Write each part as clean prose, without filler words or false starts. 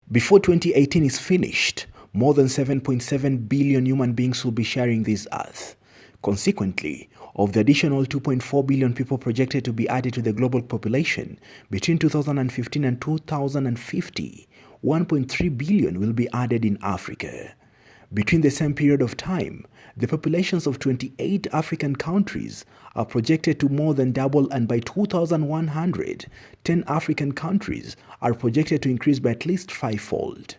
Before 2018 is finished, more than 7.7 billion human beings will be sharing this earth. Consequently, of the additional 2.4 billion people projected to be added to the global population between 2015 and 2050, 1.3 billion will be added in Africa. Between the same period of time, the populations of 28 African countries are projected to more than double, and by 2100, 10 African countries are projected to increase by at least fivefold.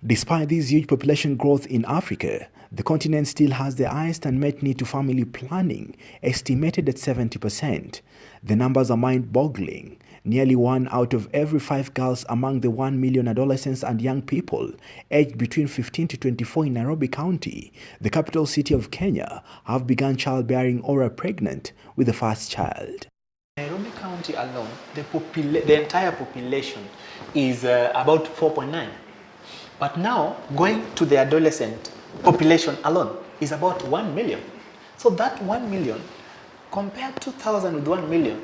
Despite this huge population growth in Africa, the continent still has the highest unmet need to family planning, estimated at 70%. The numbers are mind-boggling. Nearly 1 out of every 5 girls among the 1 million adolescents and young people aged between 15 to 24 in Nairobi County, the capital city of Kenya, have begun childbearing or are pregnant with the first child. Nairobi County alone, the entire population is about 4.9. But now, going to the adolescent population alone is about 1 million. So that 1 million, compare 2,000 with 1 million,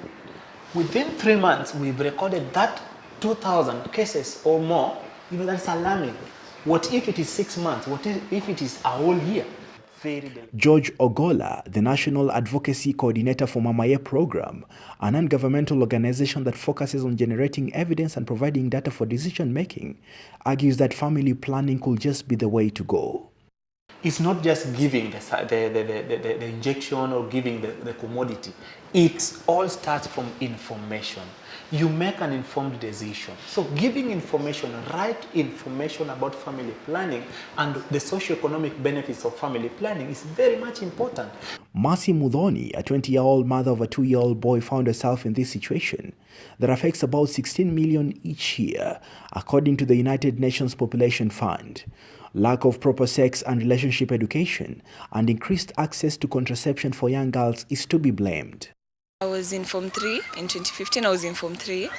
within 3 months, we've recorded that 2,000 cases or more. That's alarming. What if it is 6 months? What if it is a whole year? George Ogola, the National Advocacy Coordinator for Mamaye Program, a non-governmental organization that focuses on generating evidence and providing data for decision-making, argues that family planning could just be the way to go. It's not just giving the injection or giving the commodity. It all starts from information. You make an informed decision. So giving information, right information about family planning and the socio-economic benefits of family planning is very much important. Mercy Mudhoni, a 20-year-old mother of a 2-year-old boy, found herself in this situation that affects about 16 million each year, according to the United Nations Population Fund. Lack of proper sex and relationship education and increased access to contraception for young girls is to be blamed. I was in Form 3. In 2015, I was in Form 3.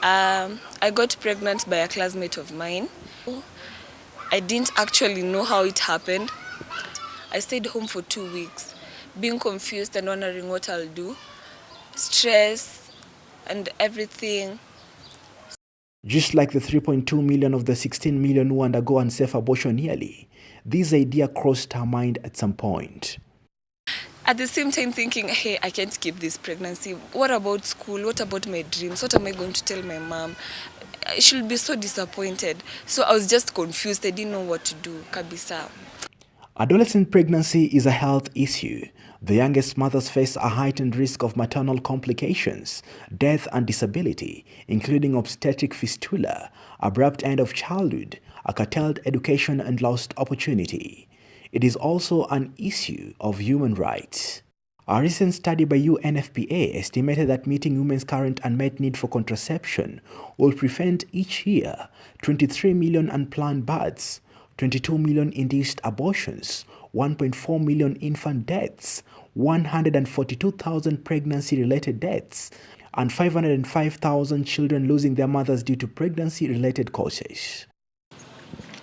I got pregnant by a classmate of mine. I didn't actually know how it happened. I stayed home for 2 weeks, being confused and wondering what I'll do. Stress and everything. Just like the 3.2 million of the 16 million who undergo unsafe abortion yearly, this idea crossed her mind at some point. At the same time thinking, hey, I can't keep this pregnancy. What about school? What about my dreams? What am I going to tell my mom? She'll be so disappointed. So I was just confused. I didn't know what to do. Kabisa. Adolescent pregnancy is a health issue. The youngest mothers face a heightened risk of maternal complications, death and disability, including obstetric fistula, abrupt end of childhood, a curtailed education and lost opportunity. It is also an issue of human rights. A recent study by UNFPA estimated that meeting women's current unmet need for contraception will prevent each year 23 million unplanned births, 22 million induced abortions, 1.4 million infant deaths, 142,000 pregnancy-related deaths, and 505,000 children losing their mothers due to pregnancy-related causes.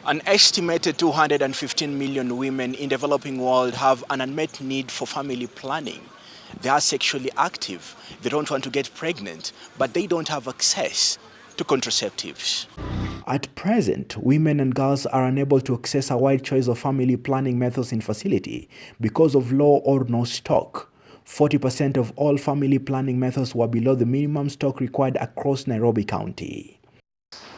An estimated 215 million women in the developing world have an unmet need for family planning. They are sexually active, they don't want to get pregnant, but they don't have access to contraceptives. At present, women and girls are unable to access a wide choice of family planning methods in facility because of low or no stock. 40% of all family planning methods were below the minimum stock required across Nairobi County.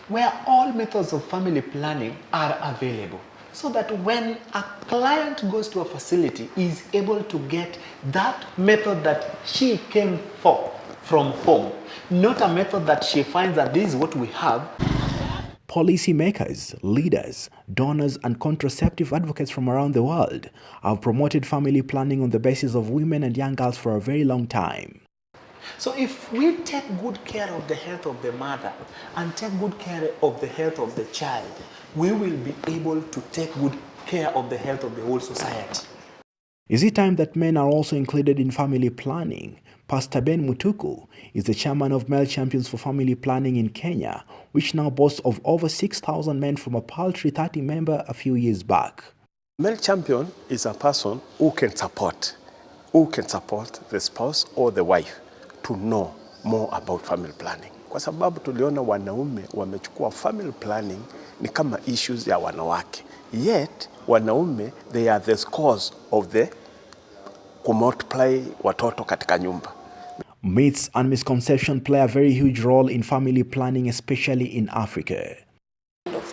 Where all methods of family planning are available, so that when a client goes to a facility, is able to get that method that she came for from home, not a method that she finds that this is what we have. Policymakers, leaders, donors, and contraceptive advocates from around the world have promoted family planning on the basis of women and young girls for a very long time. So if we take good care of the health of the mother and take good care of the health of the child, we will be able to take good care of the health of the whole society. Is it time that men are also included in family planning? Pastor Ben Mutuku is the chairman of Male Champions for Family Planning in Kenya, which now boasts of over 6,000 men from a paltry 30 member a few years back. Male champion is a person who can support the spouse or the wife to know more about family planning. Kwa sababu tuliona wanaume wamechukua family planning ni kama issues ya wanawake. Yet wanaume, they are the cause of the kumultiply watoto katika nyumba. Myths and misconceptions play a very huge role in family planning, especially in Africa.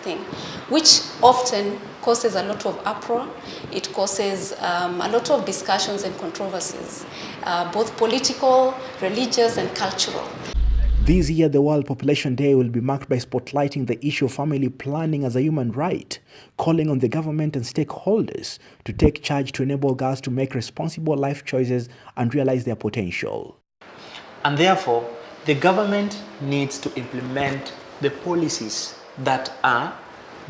Thing, which often causes a lot of uproar. It causes a lot of discussions and controversies, both political, religious, and cultural. This year, the World Population Day will be marked by spotlighting the issue of family planning as a human right, calling on the government and stakeholders to take charge to enable girls to make responsible life choices and realize their potential. And therefore, the government needs to implement the policies that are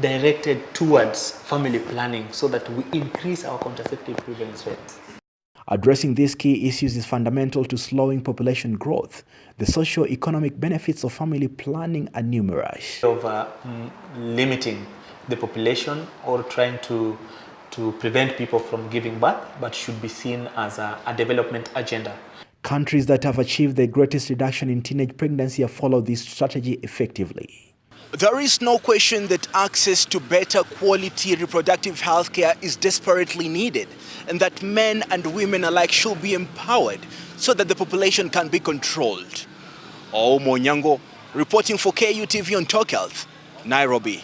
directed towards family planning so that we increase our contraceptive prevalence rates. Addressing these key issues is fundamental to slowing population growth. The socio-economic benefits of family planning are numerous. Of limiting the population or trying to prevent people from giving birth, but should be seen as a development agenda. Countries that have achieved the greatest reduction in teenage pregnancy have followed this strategy effectively. There is no question that access to better quality reproductive health care is desperately needed, and that men and women alike should be empowered so that the population can be controlled. Onyango, reporting for KUTV on Talk Health, Nairobi.